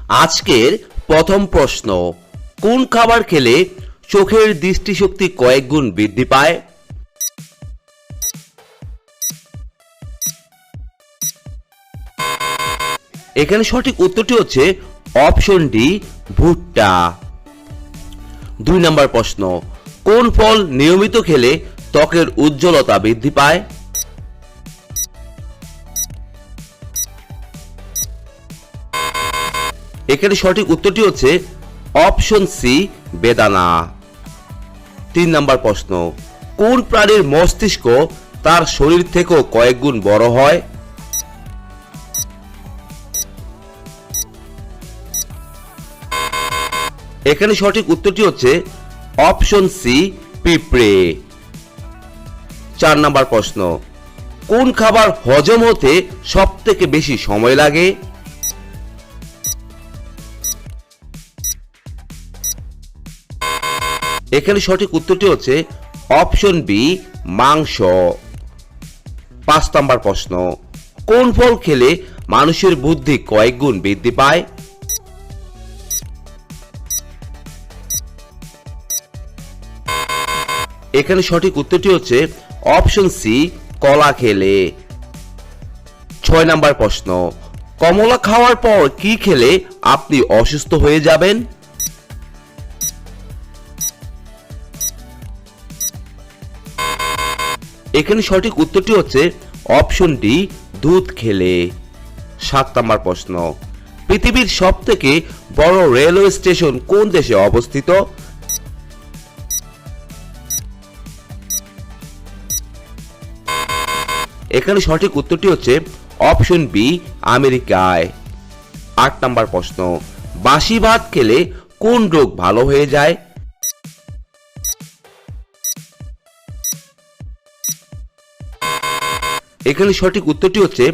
আজকের প্রথম প্রশ্ন, কোন খাবার খেলে চোখের দৃষ্টিশক্তি কয়েক গুণ বৃদ্ধি পায়? এখানে সঠিক উত্তরটি হচ্ছে অপশন ডি, ভুট্টা। 2 নম্বর প্রশ্ন, কোন ফল নিয়মিত খেলে ত্বকের উজ্জ্বলতা বৃদ্ধি পায়? এখানে সঠিক উত্তরটি হচ্ছে অপশন সি, বেদানা। 3 নম্বর প্রশ্ন, কোন প্রাণীর মস্তিষ্ক তার শরীর থেকেও কয়েক গুণ বড় হয়? এখানে সঠিক উত্তরটি হচ্ছে অপশন সি, পিঁপড়ে। 4 নম্বর প্রশ্ন, কোন খাবার হজম হতে সবথেকে বেশি সময় লাগে? এখানে সঠিক উত্তরটি হচ্ছে অপশন বি, মাংস। 5 নম্বর প্রশ্ন, কোন ফল খেলে মানুষের বুদ্ধি কয়েক গুণ বৃদ্ধি পায়? এখানে সঠিক উত্তরটি হচ্ছে অপশন সি, কলা খেলে। 6 নম্বর প্রশ্ন, কমলা খাওয়ার পর কি খেলে আপনি অসুস্থ হয়ে যাবেন? এখানে সঠিক উত্তরটি হচ্ছে অপশন ডি, দুধ খেলে। 7 নম্বর প্রশ্ন, পৃথিবীর সবথেকে বড় রেলওয়ে স্টেশন কোন দেশে অবস্থিত? এখানে সঠিক উত্তরটি হচ্ছে অপশন বি, আমেরিকায়। 8 নম্বর প্রশ্ন, বাসি ভাত খেলে কোন রোগ ভালো হয়ে যায়? এখানে সঠিক উত্তরটি হচ্ছে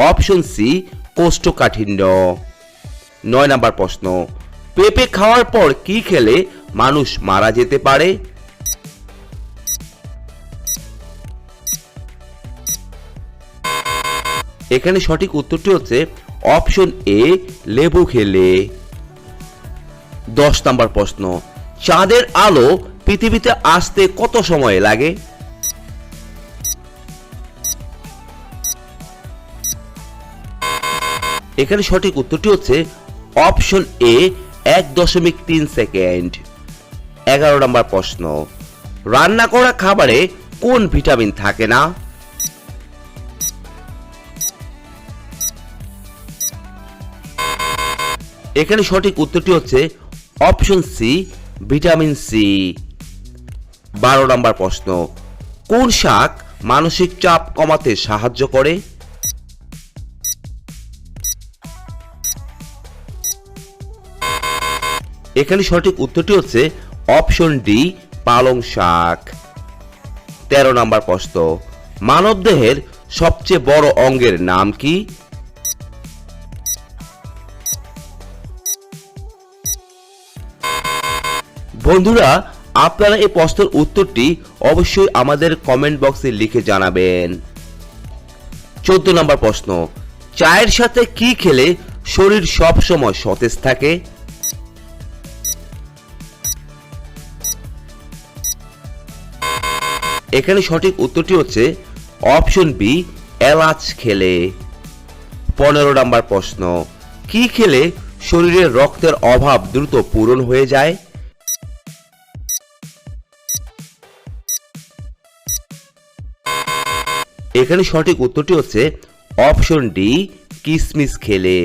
অপশন সি, কোষ্ঠকাঠিন্য। 9 নম্বর প্রশ্ন, পেঁপে খাওয়ার পর কি খেলে মানুষ মারা যেতে পারে? এখানে সঠিক উত্তরটি হচ্ছে অপশন এ, লেবু খেলে। 10 নম্বর প্রশ্ন, চাঁদের আলো পৃথিবীতে আসতে কত সময় লাগে? এখানে সঠিক উত্তরটি হচ্ছে অপশন এ, 1.3 সেকেন্ড। 11 নম্বর প্রশ্ন, রান্না করা খাবারে কোন ভিটামিন থাকে না? এখানে সঠিক উত্তরটি হচ্ছে অপশন সি, ভিটামিন সি। 12 নম্বর প্রশ্ন, কোন শাক মানসিক চাপ কমাতে সাহায্য করে? এখানে সঠিক উত্তরটি হচ্ছে অপশন ডি, পালং শাক। 13 নম্বর প্রশ্ন, মানবদেহের সবচেয়ে বড় অঙ্গের নাম কি? বন্ধুরা, আপনারা এই প্রশ্নের উত্তরটি অবশ্যই আমাদের কমেন্ট বক্সে লিখে জানাবেন। 14 নম্বর প্রশ্ন, চায়ের সাথে কি খেলে শরীর সব সময় সতেজ থাকে? এখানে সঠিক উত্তরটি হচ্ছে অপশন বি, এলাচ খেলে। 15 নম্বর প্রশ্ন, কি খেলে শরীরে রক্তের অভাব দ্রুত পূরণ হয়ে যায়? এখানে সঠিক উত্তরটি হচ্ছে অপশন ডি, কিশমিশ খেলে।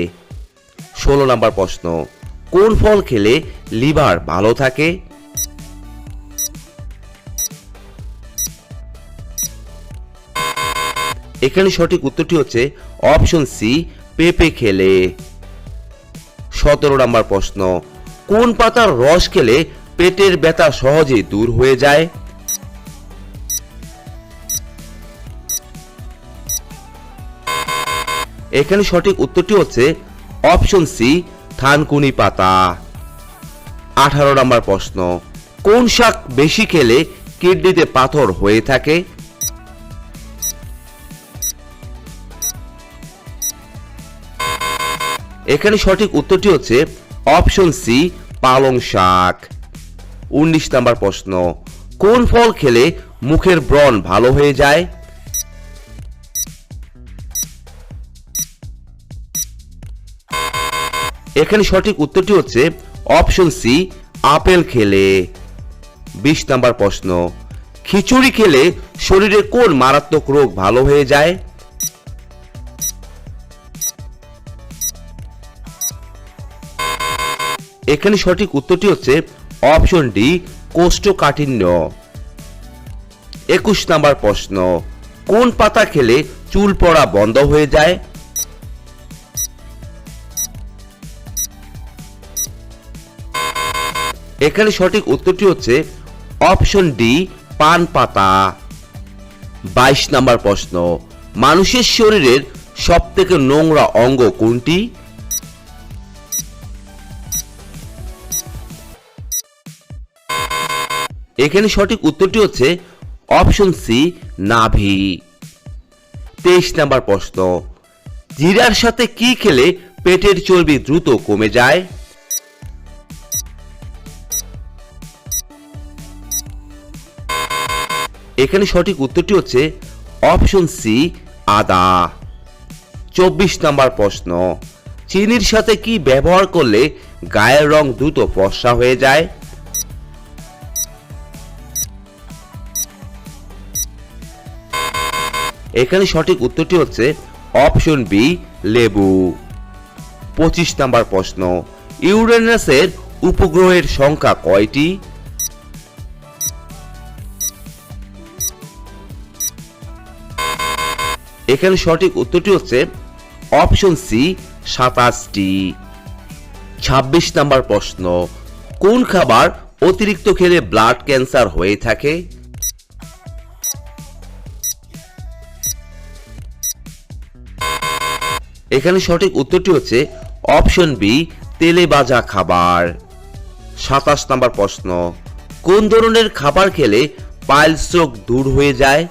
16 নম্বর প্রশ্ন, কোন ফল খেলে লিভার ভালো থাকে? এখানে সঠিক উত্তরটি হচ্ছে অপশন সি, পেঁপে খেলে। 17 নম্বর প্রশ্ন, কোন পাতার রস খেলে পেটের ব্যথা সহজেই দূর হয়ে যায়? এখানে সঠিক উত্তরটি হচ্ছে অপশন সি, থানকুনি পাতা। 18 নম্বর প্রশ্ন, কোন শাক বেশি খেলে কিডনিতে পাথর হয়ে থাকে? এখানে সঠিক উত্তরটি হচ্ছে অপশন সি, পালং শাক। 19 নাম্বার প্রশ্ন, কোন ফল খেলে মুখের ব্রণ ভালো হয়ে যায়? এখানে সঠিক উত্তরটি হচ্ছে অপশন সি, আপেল খেলে। 20 নাম্বার প্রশ্ন, খিচুড়ি খেলে শরীরের কোন মারাত্মক রোগ ভালো হয়ে যায়? এখানে সঠিক উত্তরটি হচ্ছে অপশন ডি, কোষ্ঠকাঠিন্য। 21 নাম্বার প্রশ্ন, কোন পাতা খেলে চুল পড়া বন্ধ হয়ে যায়? এখানে সঠিক উত্তরটি হচ্ছে অপশন ডি, পান পাতা। 22 নাম্বার প্রশ্ন, মানুষের শরীরের সবথেকে নোংরা অঙ্গ কোনটি? এখানে সঠিক উত্তরটি হচ্ছে অপশন সি, নাভি। 23 নাম্বার প্রশ্ন, জিরার সাথে কি খেলে পেটের চর্বি দ্রুত কমে যায়? এখানে সঠিক উত্তরটি হচ্ছে অপশন সি, আদা। 24 নাম্বার প্রশ্ন, চিনির সাথে কি ব্যবহার করলে গায়ের রং দ্রুত ফর্সা হয়ে যায়? এখানে সঠিক উত্তরটি হচ্ছে অপশন বি, লেবু। 25 নাম্বার প্রশ্ন, ইউরেনাসের উপগ্রহের সংখ্যা কয়টি? এখানে সঠিক উত্তরটি হচ্ছে অপশন সি, 27টি। 26 নাম্বার প্রশ্ন, কোন খাবার অতিরিক্ত খেলে ব্লাড ক্যান্সার হয়ে থাকে? এখানে সঠিক উত্তরটি হচ্ছে অপশন বি, তেলে ভাজা খাবার। 27 নাম্বার প্রশ্ন, কোন ধরনের খাবার খেলে পাইলস রোগ দূর হয়ে যায়?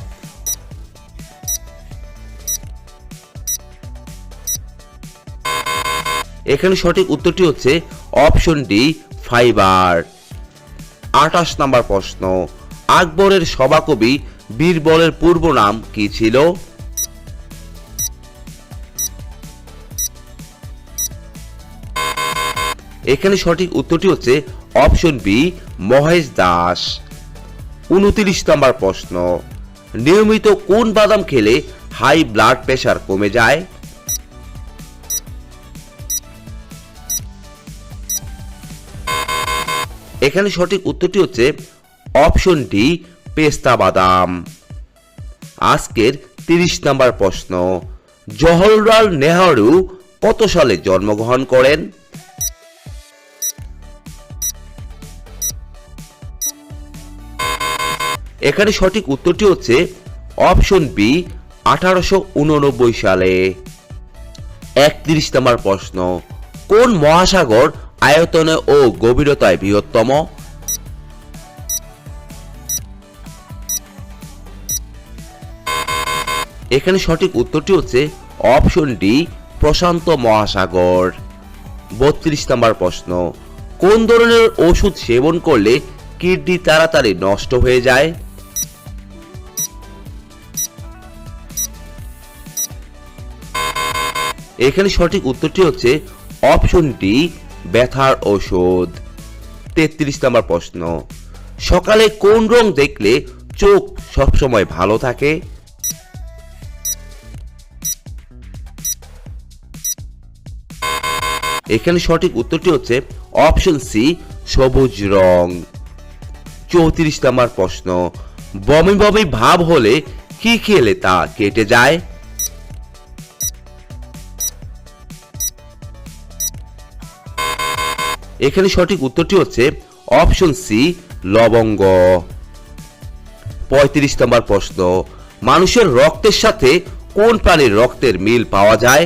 এখানে সঠিক উত্তরটি হচ্ছে অপশন ডি, ফাইবার। 28 নাম্বার প্রশ্ন, আকবরের সভাকবি বীরবলের পূর্ব নাম কি ছিল? এখানে সঠিক উত্তরটি হচ্ছে option B, Mahesh Das. 29 number প্রশ্ন, নিয়মিত কোন বাদাম খেলে হাই ব্লাড প্রেশার কমে যায়? এখানে সঠিক উত্তরটি হচ্ছে অপশন ডি, পেস্তা বাদাম। আজকের 30 নাম্বার প্রশ্ন, জওহরলাল নেহরু কত সালে জন্মগ্রহণ করেন? এখানে সঠিক উত্তরটি হচ্ছে অপশন বি, 1889 সালে। 31 নাম্বার প্রশ্ন, কোন মহাসাগর আয়তনে ও গভীরতায় বৃহত্তম? এখানে সঠিক উত্তরটি হচ্ছে অপশন ডি, প্রশান্ত মহাসাগর। 32 নাম্বার প্রশ্ন, কোন ধরনের ওষুধ সেবন করলে কিডনি তাড়াতাড়ি নষ্ট হয়ে যায়? এখানে সঠিক উত্তরটি হচ্ছে অপশন ডি, ব্যথার ঔষধ। 33 নাম্বার প্রশ্ন, সকালে কোন রং দেখলে চোখ সবসময় ভালো থাকে? এখানে সঠিক উত্তরটি হচ্ছে অপশন সি, সবুজ রং। 34 নাম্বার প্রশ্ন, বমি বমি ভাব হলে কি খেলে তা কেটে যায়? এখানে সঠিক উত্তরটি হচ্ছে অপশন সি, লবঙ্গ। 35 নম্বর প্রশ্ন, মানুষের রক্তের সাথে কোন প্রাণীর রক্তের মিল পাওয়া যায়?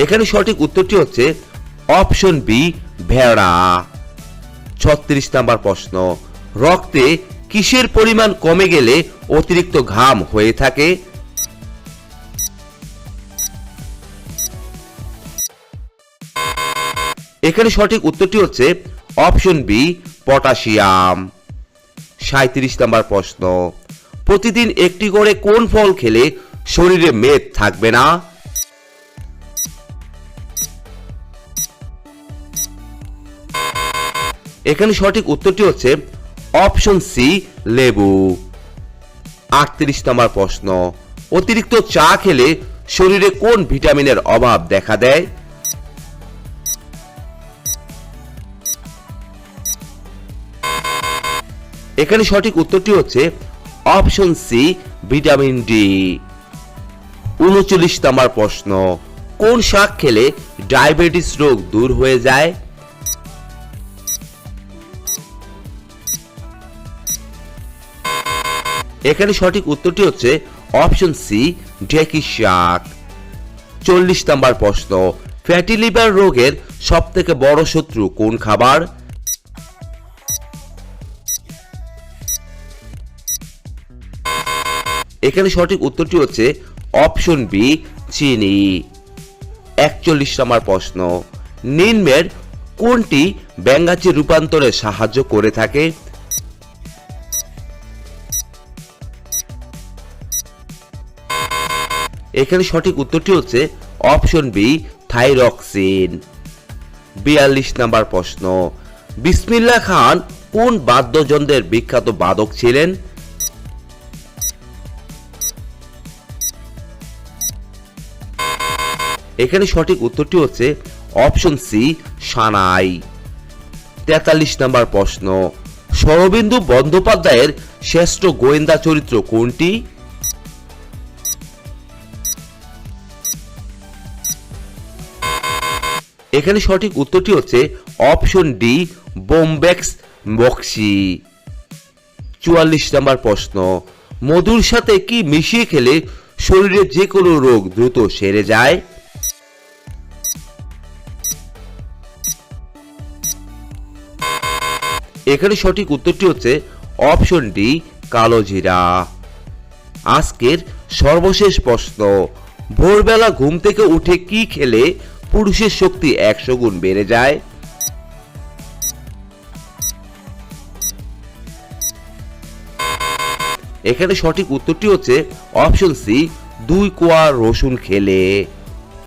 এখানে সঠিক উত্তরটি হচ্ছে অপশন বি, ভেড়া। 36 নম্বর প্রশ্ন, রক্তে কিসের পরিমাণ কমে গেলে অতিরিক্ত ঘাম হয়ে থাকে? এখানে সঠিক উত্তরটি হচ্ছে অপশন বি পটাশিয়াম। 37 নম্বর প্রশ্ন, প্রতিদিন একটি করে কোন ফল খেলে শরীরে মেদ থাকবে না? এখানে সঠিক উত্তরটি হচ্ছে অপশন সি লেবু। 38 নম্বর প্রশ্ন, অতিরিক্ত চা খেলে শরীরে কোন ভিটামিনের অভাব দেখা দেয়? এখানে সঠিক উত্তরটি হচ্ছে অপশন সি ভিটামিন ডি। 39 নম্বর প্রশ্ন, কোন শাক খেলে ডায়াবেটিস রোগ দূর হয়ে যায়? এখানে সঠিক উত্তরটি হচ্ছে অপশন সি ঢেঁকি শাক। 40 নম্বর প্রশ্ন, ফ্যাটি লিভার রোগের সবথেকে বড় শত্রু কোন খাবার? এখানে সঠিক উত্তরটি হচ্ছে অপশন বি চিনি। 41 নম্বর প্রশ্ন, নিম্নের কোনটি ব্যাঙাচি রূপান্তরে সাহায্য করে থাকে? এখানে সঠিক উত্তরটি হচ্ছে অপশন বি থাইরক্সিন। 42 নম্বর প্রশ্ন, বিসমিল্লাহ খান কোন বাদ্যযন্ত্রের বিখ্যাত বাদক ছিলেন? এখানে সঠিক উত্তরটি হচ্ছে অপশন সি সানাই। 43 নম্বর প্রশ্ন, শরদিন্দু বন্দ্যোপাধ্যায়ের শ্রেষ্ঠ গোয়েন্দা চরিত্র কোনটি? এখানে সঠিক উত্তরটি হচ্ছে অপশন ডি বোম্বেক্স বক্সি। 44 নম্বর প্রশ্ন, মধুর সাথে কি মিশিয়ে খেলে শরীরে যে কোনো রোগ দ্রুত সেরে যায়? এখানে সঠিক উত্তরটি হচ্ছে অপশন ডি কালো জিরা। আজকের সর্বশেষ প্রশ্ন, ভোরবেলা ঘুম থেকে উঠে কি খেলে পুরুষের শক্তি 100 গুণ বেড়ে যায়? এখানে সঠিক উত্তরটি হচ্ছে অপশন সি 2 কোয়া রসুন খেলে।